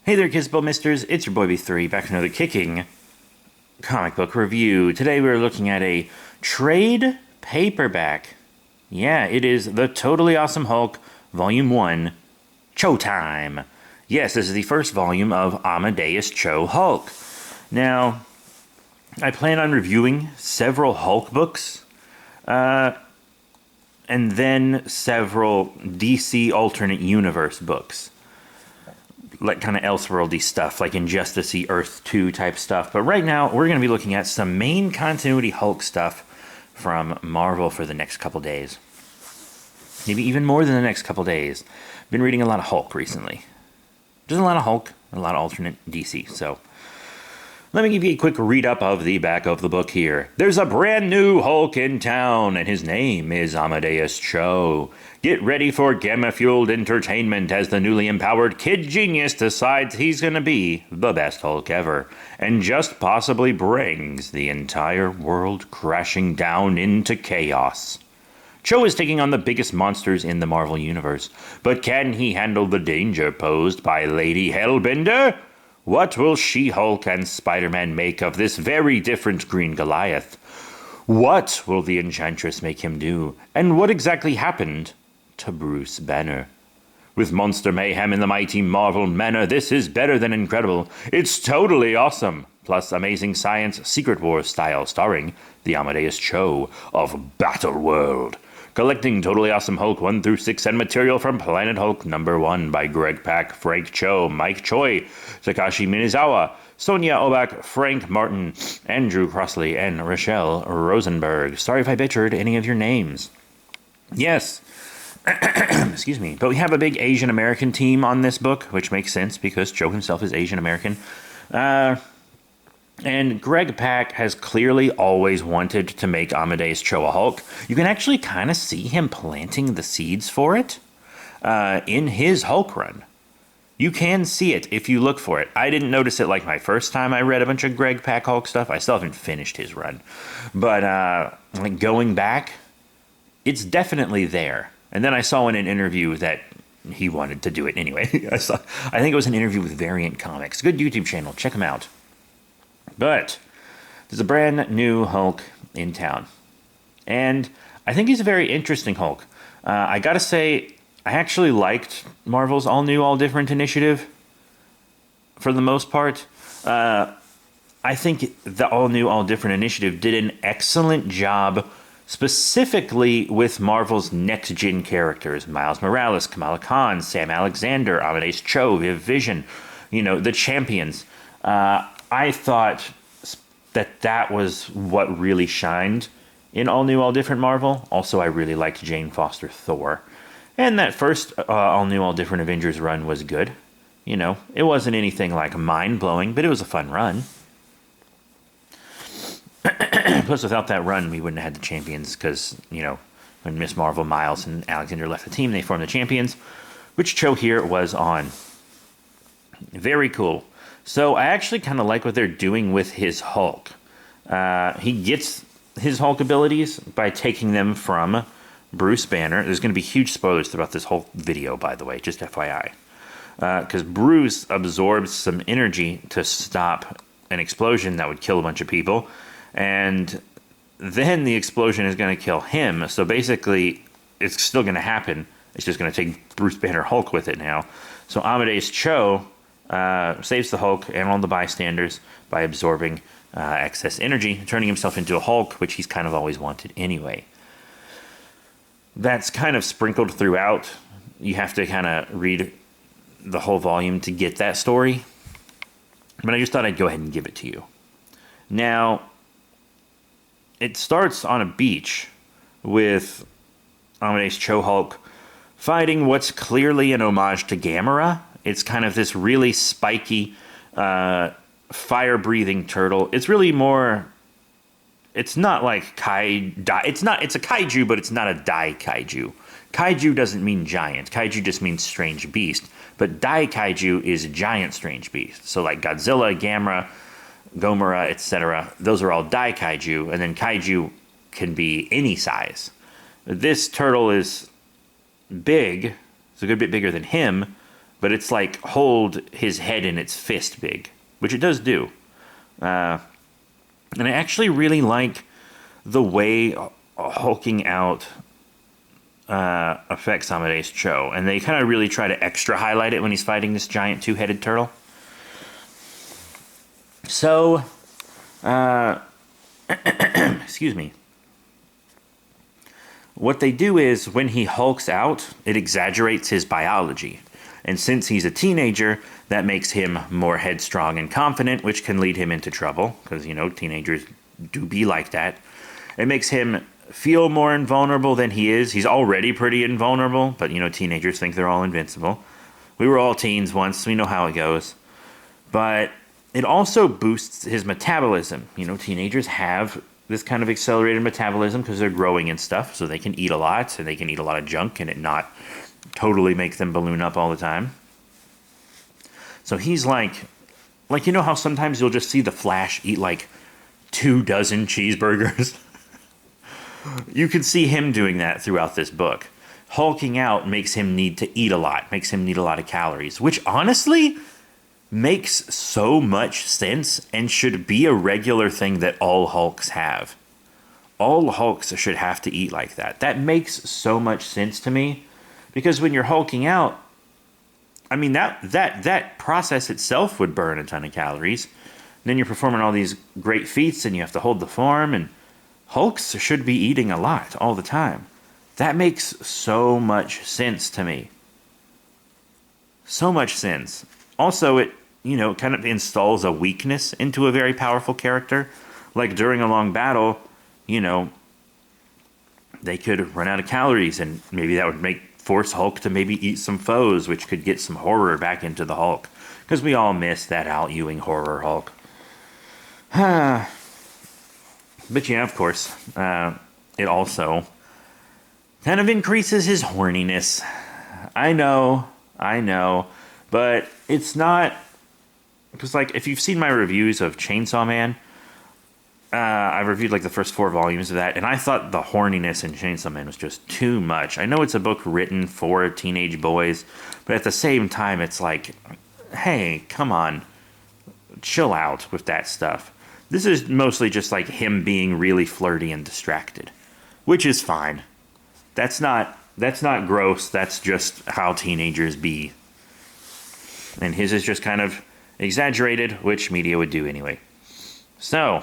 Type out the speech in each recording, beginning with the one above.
Hey there, Kissable Misters. It's your boy B3, back with another kicking comic book review. Today we're looking at a trade paperback. Yeah, it is The Totally Awesome Hulk, Volume 1, Cho Time. Yes, this is the first volume of Amadeus Cho Hulk. Now, I plan on reviewing several Hulk books, and then several DC Alternate Universe books. Like kind of Elseworldy stuff, like Injustice-y Earth 2 type stuff. But right now, we're going to be looking at some main continuity Hulk stuff from Marvel for the next couple days. Maybe even more than the next couple days. Been reading a lot of Hulk recently. Just a lot of Hulk, a lot of alternate DC, so let me give you a quick read-up of the back of the book here. There's a brand new Hulk in town, and his name is Amadeus Cho. Get ready for gamma-fueled entertainment as the newly empowered Kid Genius decides he's gonna be the best Hulk ever, and just possibly brings the entire world crashing down into chaos. Cho is taking on the biggest monsters in the Marvel Universe, but can he handle the danger posed by Lady Hellbender? What will She-Hulk and Spider-Man make of this very different Green Goliath? What will the Enchantress make him do? And what exactly happened to Bruce Banner? With monster mayhem in the mighty Marvel manor, this is better than incredible. It's totally awesome. Plus amazing science, Secret Wars style, starring the Amadeus Cho of Battleworld. Collecting Totally Awesome Hulk 1 through 6 and material from Planet Hulk #1 by Greg Pak, Frank Cho, Mike Choi, Takashi Minizawa, Sonia Obak, Frank Martin, Andrew Crossley, and Rochelle Rosenberg. Sorry if I butchered any of your names. Yes, excuse me, but we have a big Asian American team on this book, which makes sense because Cho himself is Asian American. And Greg Pak has clearly always wanted to make Amadeus Cho a Hulk. You can actually kind of see him planting the seeds for it in his Hulk run. You can see it if you look for it. I didn't notice it like my first time I read a bunch of Greg Pak Hulk stuff. I still haven't finished his run. But like going back, it's definitely there. And then I saw in an interview that he wanted to do it anyway. I think it was an interview with Variant Comics. Good YouTube channel. Check him out. But there's a brand new Hulk in town. And I think he's a very interesting Hulk. I gotta say, I actually liked Marvel's All New, All Different initiative for the most part. I think the All New, All Different initiative did an excellent job specifically with Marvel's next-gen characters. Miles Morales, Kamala Khan, Sam Alexander, Amadeus Cho, Viv Vision, the champions. I thought that was what really shined in All New, All Different Marvel. Also, I really liked Jane Foster Thor. And that first All New, All Different Avengers run was good. It wasn't anything like mind-blowing, but it was a fun run. Plus, without that run, we wouldn't have had the champions because, when Miss Marvel, Miles, and Alexander left the team, they formed the champions, which Cho here was on. Very cool. So I actually kind of like what they're doing with his Hulk. He gets his Hulk abilities by taking them from Bruce Banner. There's going to be huge spoilers throughout this whole video, by the way, just FYI. Because Bruce absorbs some energy to stop an explosion that would kill a bunch of people. And then the explosion is going to kill him. So basically, it's still going to happen. It's just going to take Bruce Banner Hulk with it now. So Amadeus Cho saves the Hulk and all the bystanders by absorbing excess energy, turning himself into a Hulk, which he's kind of always wanted anyway. That's kind of sprinkled throughout. You have to kind of read the whole volume to get that story. But I just thought I'd go ahead and give it to you. Now, it starts on a beach with Amadeus Cho Hulk fighting what's clearly an homage to Gamera. It's kind of this really spiky, fire-breathing turtle. It's really more. It's not like It's a kaiju, but it's not a Dai kaiju. Kaiju doesn't mean giant. Kaiju just means strange beast. But Dai kaiju is giant strange beast. So like Godzilla, Gamera, Gomera, etc. Those are all Dai kaiju, and then kaiju can be any size. This turtle is big. It's a good bit bigger than him, but it's like hold his head in its fist big, which it does do. And I actually really like the way hulking out affects Amadeus Cho, and they kind of really try to extra highlight it when he's fighting this giant two-headed turtle. So, excuse me. What they do is, when he hulks out, it exaggerates his biology. And since he's a teenager, that makes him more headstrong and confident, which can lead him into trouble, because, teenagers do be like that. It makes him feel more invulnerable than he is. He's already pretty invulnerable, but, teenagers think they're all invincible. We were all teens once, we know how it goes. But it also boosts his metabolism. Teenagers have this kind of accelerated metabolism because they're growing and stuff, so they can eat a lot, and they can eat a lot of junk and it not totally make them balloon up all the time. So he's like how sometimes you'll just see the Flash eat like 24 cheeseburgers? You can see him doing that throughout this book. Hulking out makes him need to eat a lot, makes him need a lot of calories, which honestly makes so much sense and should be a regular thing that all Hulks have. All Hulks should have to eat like that. That makes so much sense to me, because when you're hulking out, I mean, that process itself would burn a ton of calories. Then you're performing all these great feats and you have to hold the form, and Hulks should be eating a lot all the time. That makes so much sense to me. So much sense. Also, it, kind of installs a weakness into a very powerful character. Like during a long battle, they could run out of calories, and maybe that would force Hulk to maybe eat some foes, which could get some horror back into the Hulk. Because we all miss that Al Ewing horror Hulk. But yeah, of course, it also kind of increases his horniness. I know, but it's not, because if you've seen my reviews of Chainsaw Man, I've reviewed the first 4 volumes of that, and I thought the horniness in Chainsaw Man was just too much. I know it's a book written for teenage boys, but at the same time, it's hey, come on, chill out with that stuff. This is mostly just him being really flirty and distracted, which is fine. That's not gross. That's just how teenagers be. And his is just kind of exaggerated, which media would do anyway. So,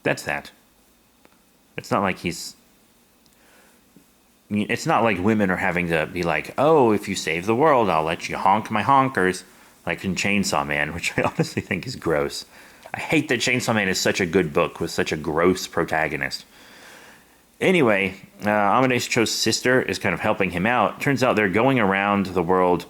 that's that. It's not like it's not like women are having to be oh, if you save the world, I'll let you honk my honkers, like in Chainsaw Man, which I honestly think is gross. I hate that Chainsaw Man is such a good book with such a gross protagonist. Anyway, Amadeus Cho's sister is kind of helping him out. Turns out they're going around the world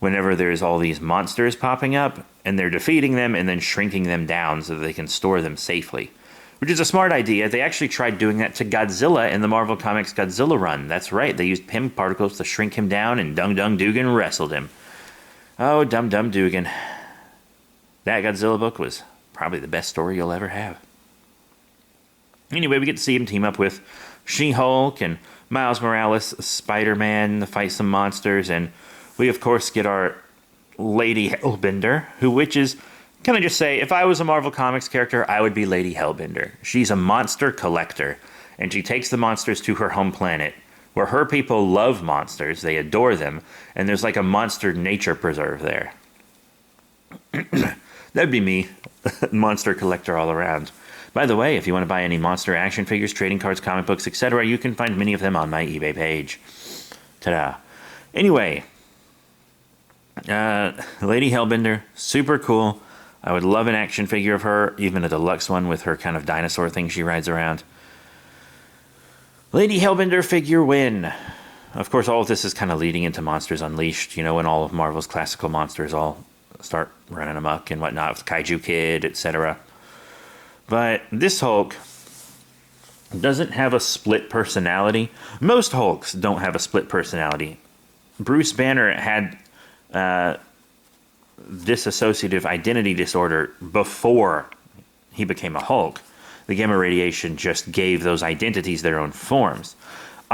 whenever there's all these monsters popping up, and they're defeating them and then shrinking them down so that they can store them safely. Which is a smart idea. They actually tried doing that to Godzilla in the Marvel Comics Godzilla run. That's right, they used Pym particles to shrink him down, and Dung Dung Dugan wrestled him. Oh, Dum Dum Dugan. That Godzilla book was probably the best story you'll ever have. Anyway, we get to see him team up with She-Hulk and Miles Morales, Spider-Man, to fight some monsters, and we, of course, get our Lady Hellbender, which is, can I just say, if I was a Marvel Comics character, I would be Lady Hellbender. She's a monster collector, and she takes the monsters to her home planet, where her people love monsters, they adore them, and there's a monster nature preserve there. That'd be me, monster collector all around. By the way, if you want to buy any monster action figures, trading cards, comic books, etc., you can find many of them on my eBay page. Ta-da. Anyway, Lady Hellbender, super cool. I would love an action figure of her, even a deluxe one with her kind of dinosaur thing she rides around. Lady Hellbender figure win. Of course, all of this is kind of leading into Monsters Unleashed, when all of Marvel's classical monsters all start running amok and whatnot, with Kaiju Kid, etc. But this Hulk doesn't have a split personality. Most Hulks don't have a split personality. Bruce Banner had dissociative identity disorder before he became a Hulk. The gamma radiation just gave those identities their own forms.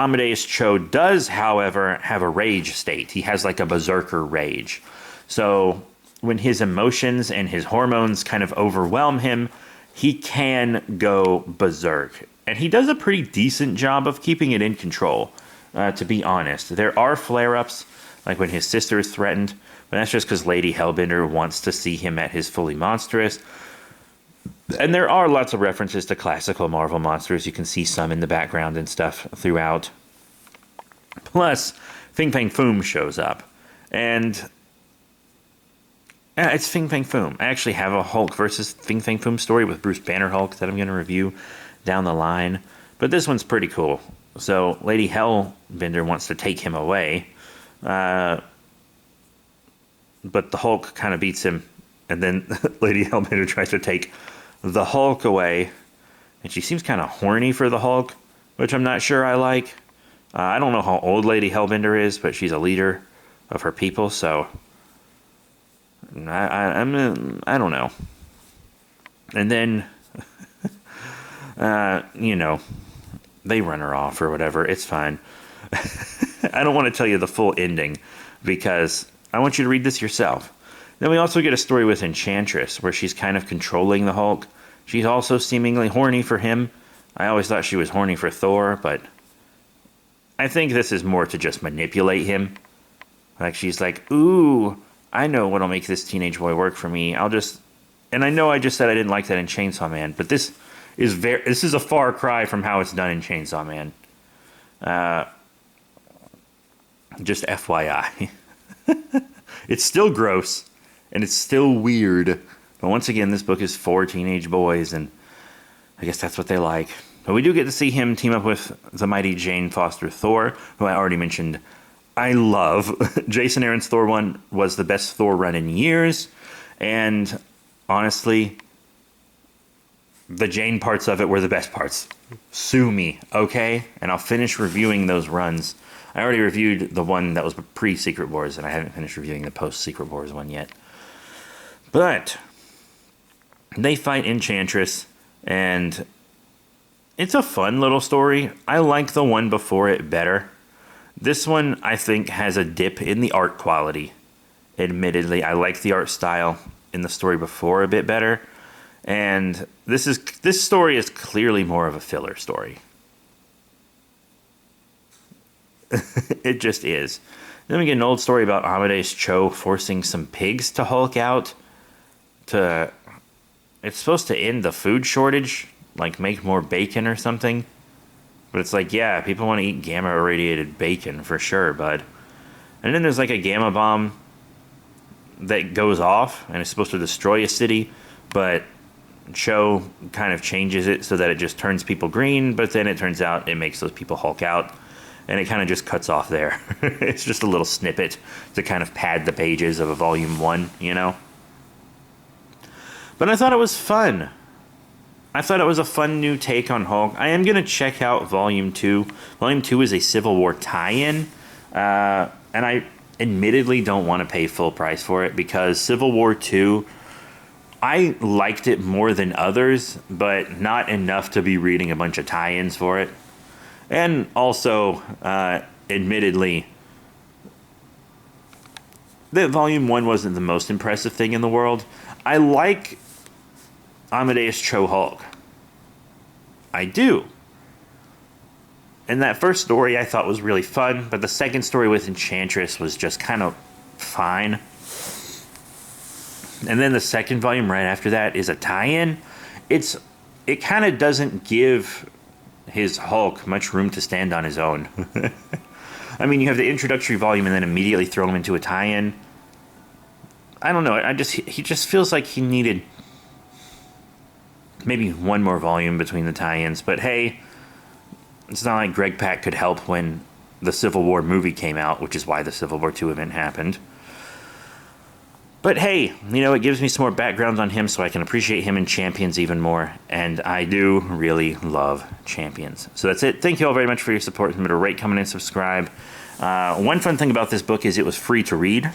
Amadeus Cho does, however, have a rage state. He has like a berserker rage. So when his emotions and his hormones kind of overwhelm him, he can go berserk. And he does a pretty decent job of keeping it in control, to be honest. There are flare-ups, like when his sister is threatened, but that's just because Lady Hellbender wants to see him at his fully monstrous. And there are lots of references to classical Marvel monsters. You can see some in the background and stuff throughout. Plus, Fin Fang Foom shows up. And it's Fin Fang Foom. I actually have a Hulk versus Fin Fang Foom story with Bruce Banner Hulk that I'm going to review down the line. But this one's pretty cool. So Lady Hellbender wants to take him away. But the Hulk kind of beats him. And then Lady Hellbender tries to take the Hulk away, and she seems kind of horny for the Hulk, which I'm not sure I like. I don't know how old Lady Hellbender is, but she's a leader of her people, so I don't know. And then, they run her off or whatever. It's fine. I don't want to tell you the full ending because I want you to read this yourself. Then we also get a story with Enchantress, where she's kind of controlling the Hulk. She's also seemingly horny for him. I always thought she was horny for Thor, but I think this is more to just manipulate him. Like, she's like, ooh, I know what'll make this teenage boy work for me. And I know I just said I didn't like that in Chainsaw Man, but this is a far cry from how it's done in Chainsaw Man. Just FYI. It's still gross. And it's still weird. But once again, this book is for teenage boys, and I guess that's what they like. But we do get to see him team up with the mighty Jane Foster Thor, who I already mentioned I love. Jason Aaron's Thor 1 was the best Thor run in years. And honestly, the Jane parts of it were the best parts. Sue me, okay? And I'll finish reviewing those runs. I already reviewed the one that was pre-Secret Wars, and I haven't finished reviewing the post-Secret Wars one yet. But they fight Enchantress, and it's a fun little story. I like the one before it better. This one, I think, has a dip in the art quality. Admittedly, I like the art style in the story before a bit better. And this story is clearly more of a filler story. It just is. Then we get an old story about Amadeus Cho forcing some pigs to Hulk out. It's supposed to end the food shortage, like make more bacon or something. But it's like, yeah, people want to eat gamma irradiated bacon for sure, bud. And then there's like a gamma bomb that goes off and it's supposed to destroy a city, but Cho kind of changes it so that it just turns people green, but then it turns out it makes those people Hulk out. And it kind of just cuts off there. It's just a little snippet to kind of pad the pages of a volume 1, you know? But I thought it was fun. I thought it was a fun new take on Hulk. I am going to check out Volume 2. Volume 2 is a Civil War tie-in. And I admittedly don't want to pay full price for it because Civil War 2, I liked it more than others, but not enough to be reading a bunch of tie-ins for it. And also, admittedly, that Volume 1 wasn't the most impressive thing in the world. I like Amadeus Cho Hulk. I do. And that first story I thought was really fun, but the second story with Enchantress was just kind of fine. And then the second volume right after that is a tie-in. It kind of doesn't give his Hulk much room to stand on his own. I mean, you have the introductory volume and then immediately throw him into a tie-in. I don't know. He just feels like he needed maybe one more volume between the tie-ins. But hey, it's not like Greg Pak could help when the Civil War movie came out, which is why the Civil War II event happened. But hey, it gives me some more background on him so I can appreciate him in Champions even more. And I do really love Champions. So that's it. Thank you all very much for your support. Remember to rate, comment, and subscribe. One fun thing about this book is it was free to read.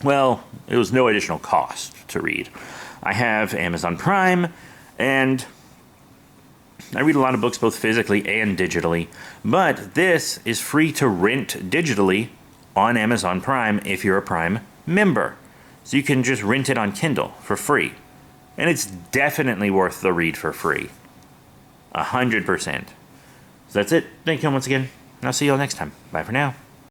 Well, it was no additional cost to read. I have Amazon Prime, and I read a lot of books both physically and digitally, but this is free to rent digitally on Amazon Prime if you're a Prime member. So you can just rent it on Kindle for free. And it's definitely worth the read for free. 100%. So that's it. Thank you once again. And I'll see you all next time. Bye for now.